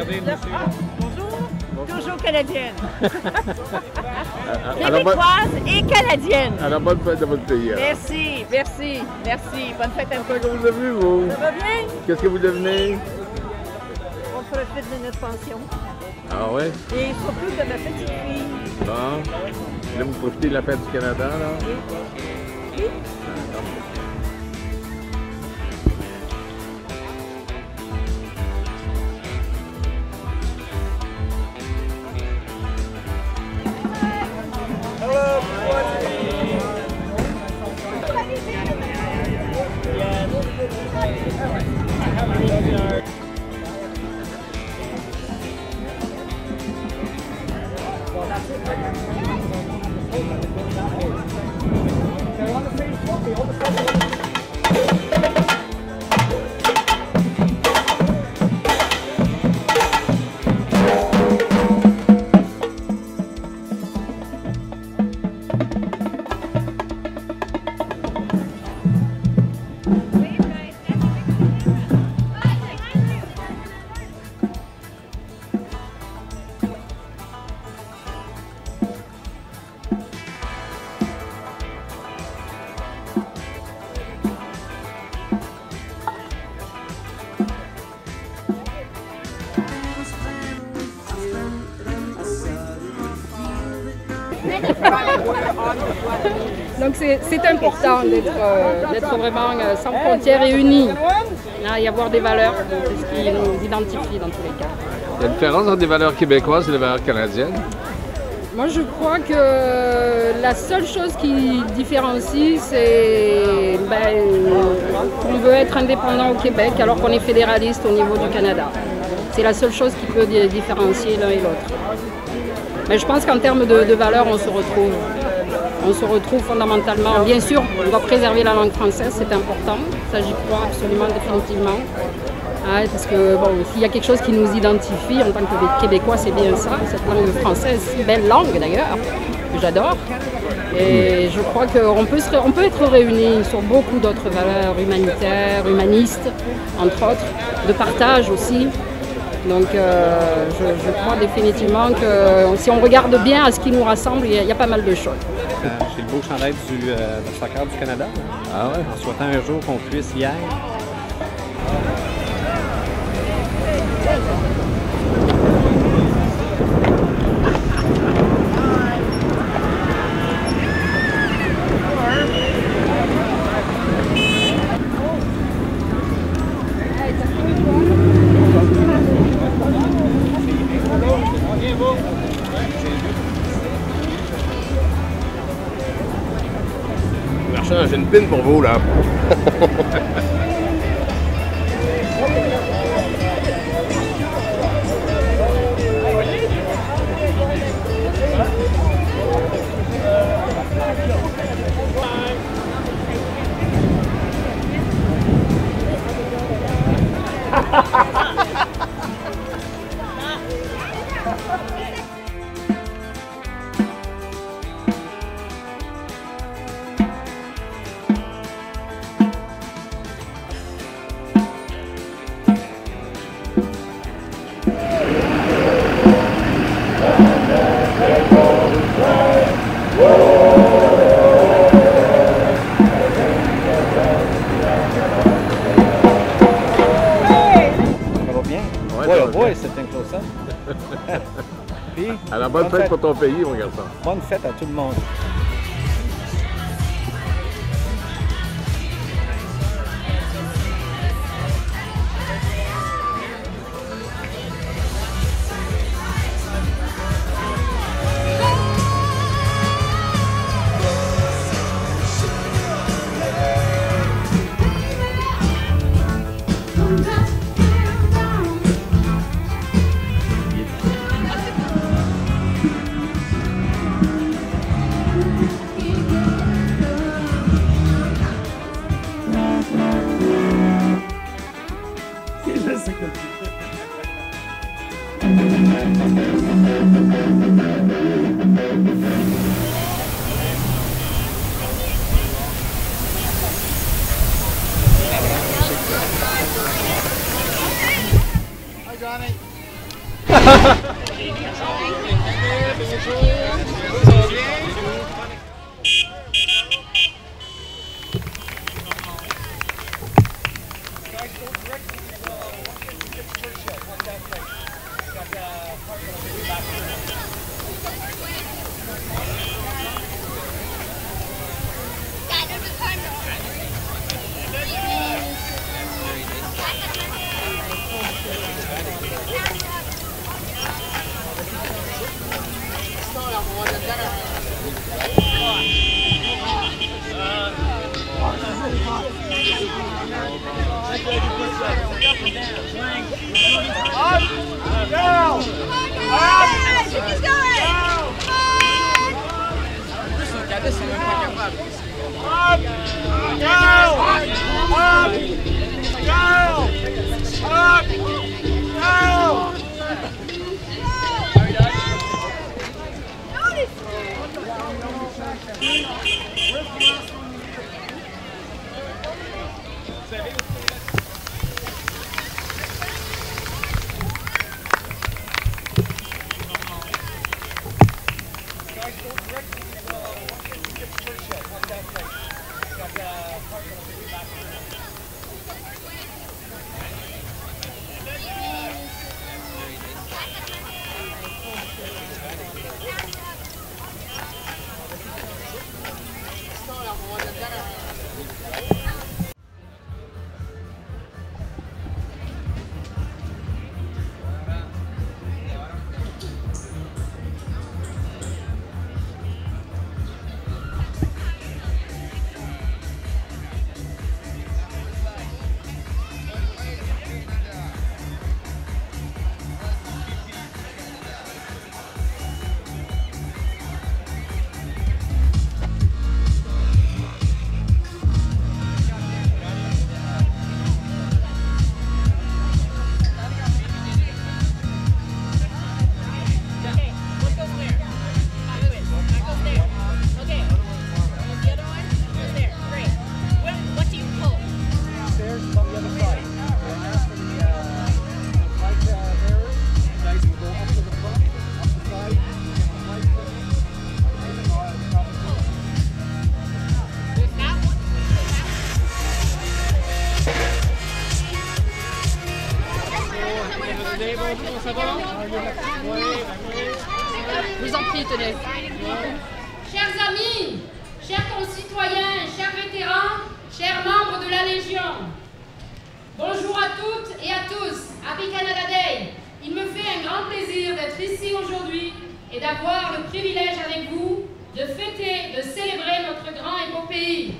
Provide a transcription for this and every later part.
Bonjour. Toujours canadienne. Québécoise et canadienne. À la bonne fête de votre pays. Merci, merci, merci. Bonne fête à vous. Comment vous devenez, vous? Ça va bien? Qu'est-ce que vous devenez? On profite de notre pension. Ah ouais? Et surtout de ma petite fille. Bon. Là, vous profitez de la fête du Canada, là? Oui. Oui. Donc c'est important d'être vraiment sans frontières et unis, y avoir des valeurs, c'est ce qui nous identifie dans tous les cas. Il y a une différence entre des valeurs québécoises et des valeurs canadiennes? Moi je crois que la seule chose qui différencie, c'est qu'on veut être indépendant au Québec alors qu'on est fédéraliste au niveau du Canada. C'est la seule chose qui peut différencier l'un et l'autre. Mais je pense qu'en termes de valeurs, on se retrouve. On se retrouve fondamentalement. Bien sûr, on doit préserver la langue française, c'est important. Ça, j'y crois absolument, définitivement. Parce que bon, s'il y a quelque chose qui nous identifie en tant que Québécois, c'est bien ça, cette langue française, si belle langue d'ailleurs, que j'adore. Et je crois qu'on peut être réunis sur beaucoup d'autres valeurs humanitaires, humanistes, entre autres, de partage aussi. Donc je crois définitivement que si on regarde bien à ce qui nous rassemble, il y a pas mal de choses. J'ai le beau chandail du soccer du Canada. Ah ouais? En souhaitant un jour qu'on puisse y aller. Marchand, j'ai une pine pour vous, là. Oui, c'est un close-up. Alors, bonne fête pour ton pays, mon garçon. Bonne fête à tout le monde. Je vous en prie, tenez. Chers amis, chers concitoyens, chers vétérans, chers membres de la Légion, bonjour à toutes et à tous. Happy Canada Day. Il me fait un grand plaisir d'être ici aujourd'hui et d'avoir le privilège avec vous de fêter, de célébrer notre grand et beau pays.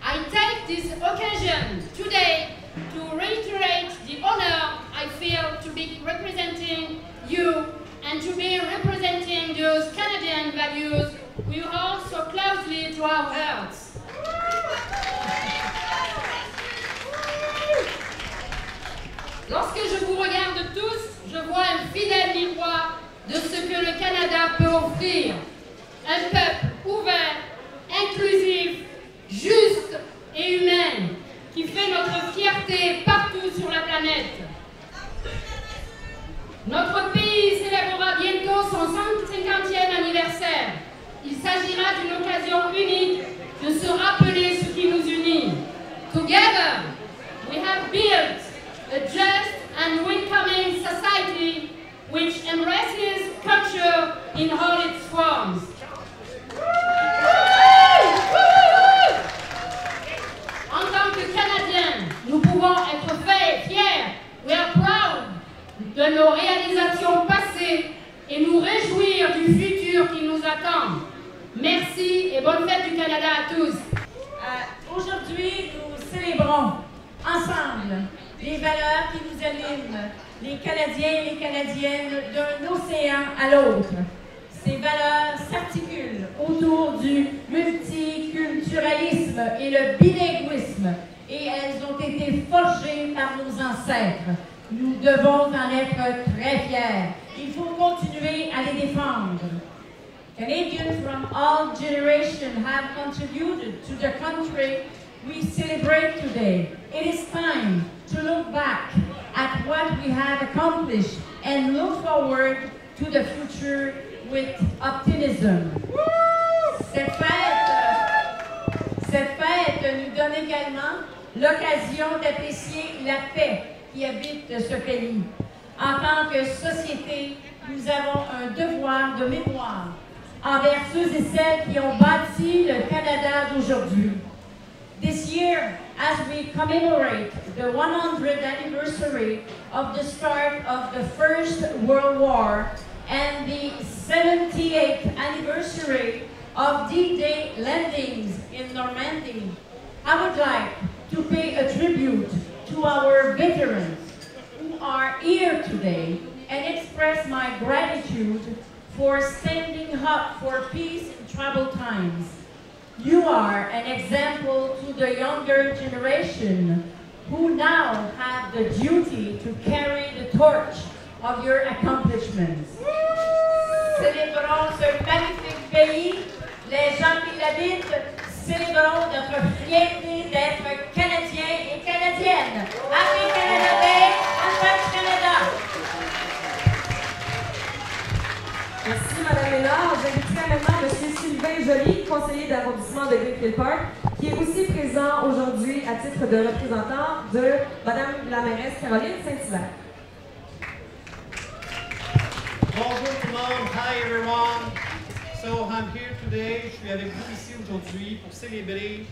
I take this occasion today to reiterate the honor I feel to be representing you and to be representing those Canadian values we hold so closely to our hearts. Lorsque je vous regarde tous, je vois un fidèle miroir de ce que le Canada peut offrir. Un peuple ouvert, inclusif, juste et humain, qui fait notre fierté partout sur la planète. Notre pays célébrera bientôt son 150e anniversaire. Il s'agira d'une occasion unique de se rappeler ce qui nous unit. Together, we have built a just and welcoming society which embraces culture in all its forms. En tant que Canadiens, nous pouvons être fiers, we are proud de nos réalisations passées et nous réjouir du futur qui nous attend. Merci et bonne fête du Canada à tous. Aujourd'hui, nous célébrons ensemble les valeurs qui nous animent, les Canadiens et les Canadiennes d'un océan à l'autre. Ces valeurs s'articulent autour du multiculturalisme et le bilinguisme et elles ont été forgées par nos ancêtres. Nous devons en être très fiers. Il faut continuer à les défendre. Canadians from all generations have contributed to the country we celebrate today. It is time to look back at what we have accomplished and look forward to the future with optimism. Cette fête nous donne également l'occasion d'apprécier la paix qui habite ce pays. En tant que société, nous avons un devoir de mémoire envers ceux et celles qui ont bâti le Canada d'aujourd'hui. This year, as we commemorate the 100th anniversary of the start of the First World War and the 78th anniversary of D-Day landings in Normandy, I would like to pay a tribute to our veterans who are here today and express my gratitude for standing up for peace in troubled times. You are an example to the younger generation who now have the duty to carry the torch of your accomplishments. Célébrons ce magnifique pays, les gens qui l'habitent, célébrons notre fierté d'être Canadiens et Canadiennes. Happy Canada Day and French Canada! Merci Mme Ménard. J'inviterai maintenant M. Sylvain Joly, conseiller d'arrondissement de Greenfield Park, qui est aussi présent aujourd'hui à titre de représentant de Mme la mairesse Caroline Saint-Hilaire. Bonjour tout le monde. Hi everyone. So I'm here today. Je suis avec vous ici aujourd'hui pour célébrer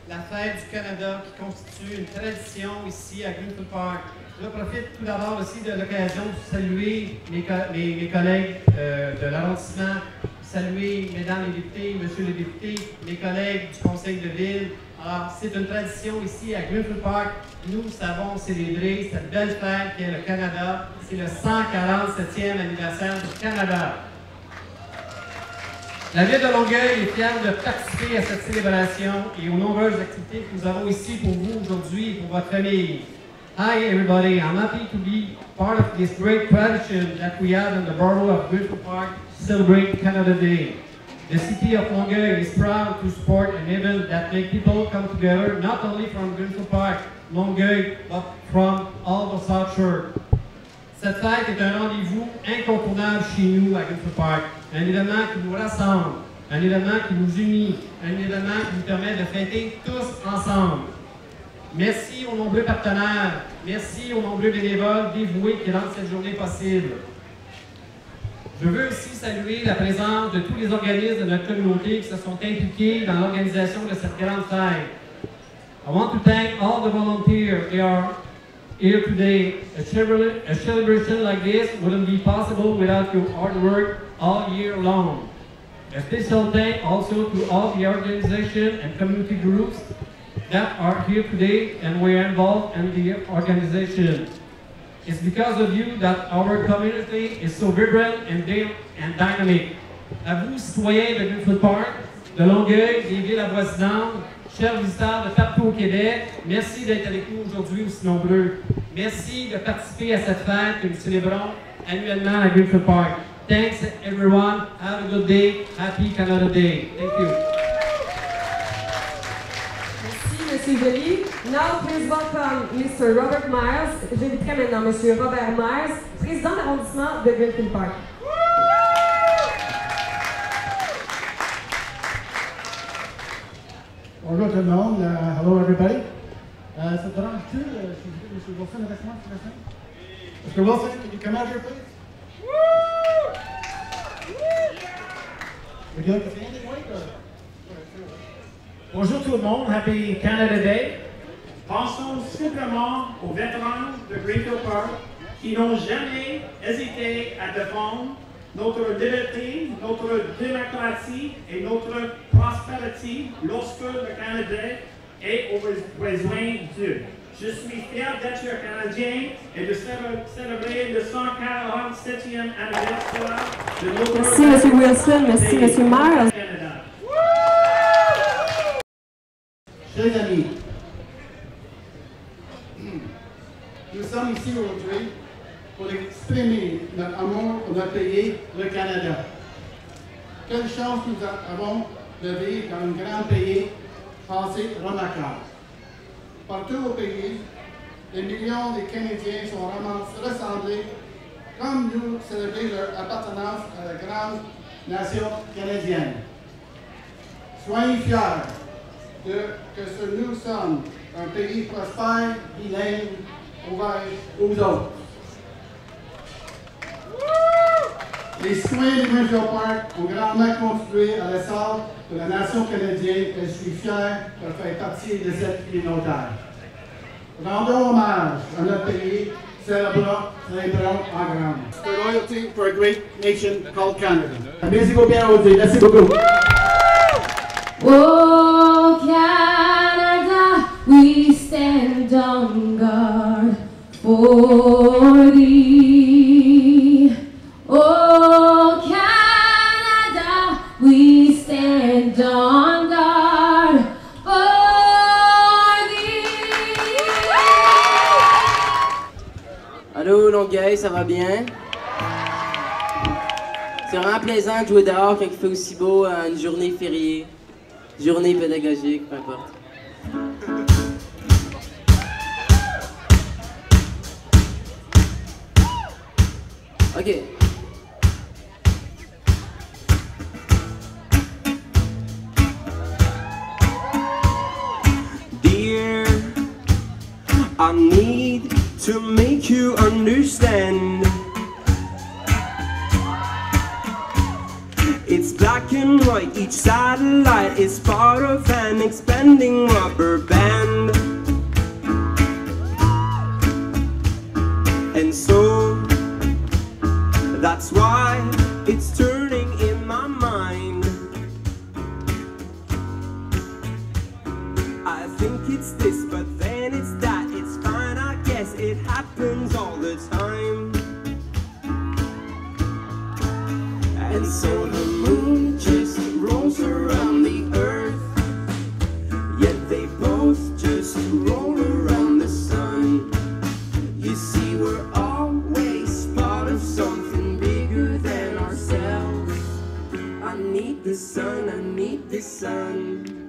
la fête du Canada qui constitue une tradition ici à Greenfield Park. Je profite tout d'abord aussi de l'occasion de saluer mes collègues de l'arrondissement, saluer mesdames les députés, monsieur les députés, mes collègues du conseil de ville. Alors, c'est une tradition ici à Greenfield Park. Nous savons célébrer cette belle fête qui est le Canada. C'est le 147e anniversaire du Canada. La ville de Longueuil est fière de participer à cette célébration et aux nombreuses activités que nous avons ici pour vous aujourd'hui et pour votre famille. Hi everybody, I'm happy to be part of this great tradition that we have in the borough of Greenfield Park to celebrate Canada Day. The city of Longueuil is proud to support an event that makes people come together, not only from Greenfield Park, Longueuil, but from all the South Shore. Cette fête est un rendez-vous incontournable chez nous à Greenfield Park. Un événement qui nous rassemble, un événement qui nous unit, un événement qui nous permet de fêter tous ensemble. Merci aux nombreux partenaires, merci aux nombreux bénévoles dévoués qui rendent cette journée possible. Je veux aussi saluer la présence de tous les organismes de notre communauté qui se sont impliqués dans l'organisation de cette grande fête. I want to thank all the volunteers who are here today. A celebration like this wouldn't be possible without your hard work all year long. A special thank also to all the organizations and community groups that are here today and were involved in the organization. It's because of you that our community is so vibrant and dynamic. À vous, citoyens de Greenfield Park, de Longueuil, des villes avoisinantes, chers visiteurs de partout au Québec, merci d'être avec nous aujourd'hui aussi nombreux. Merci de participer à cette fête que nous célébrons annuellement à Greenfield Park. Thanks everyone. Have a good day. Happy Canada Day. Thank you. Merci, M. Joly. Now, please welcome Mr. Robert Myers. J'inviterai maintenant M. Robert Myers, président de l'arrondissement de Greenfield Park. Bonjour tout le monde. Hello everybody. Ça te dérange-tu, M. Wilson, avec moi, s'il vous plaît? Mr. Wilson, can you come out here, please? Would you like to say anything, Mike? Bonjour tout le monde, Happy Canada Day. Pensons simplement aux vétérans de Greenfield Park qui n'ont jamais hésité à défendre notre liberté, notre démocratie et notre prospérité lorsque le Canada est au besoin d'eux. Je suis fier d'être Canadien et de célébrer le 147e anniversaire de notre... Merci, M. Wilson. Merci, M. Myers. Chers amis, nous sommes ici aujourd'hui pour exprimer notre amour pour notre pays, le Canada. Quelle chance nous avons de vivre dans un grand pays passé remarquable. Partout au pays, des millions de Canadiens sont rassemblés comme nous célébrer leur appartenance à la grande nation canadienne. Soyez fiers que nous sommes un pays prospère, bilingue, ouvert aux autres. Les citoyens de Greenfield Park ont grandement contribué à l'essor de la nation canadienne et je suis fier de faire partie de cette communautaire. Rendons hommage à notre pays, célébrons en grand. The loyalty for a great nation called Canada. Merci beaucoup, Audrey. Merci beaucoup. Oh, Canada, we stand on guard for thee. Oh, Canada, we stand on guard for thee. Allô, Longueuil, ça va bien? C'est vraiment plaisant de jouer dehors quand il fait aussi beau une journée fériée, journée pédagogique, peu importe. OK. Dear, I need to make you understand. It's black and white, each satellite is part of an expanding rubber band. And so, that's why it's turning in my mind. I think it's this, but then it's that. It's fine, I guess it happens all the time. And so the moon just rolls around the earth, yet they both just roll around the sun. You see, we're always part of something bigger than ourselves. I need the sun, I need the sun.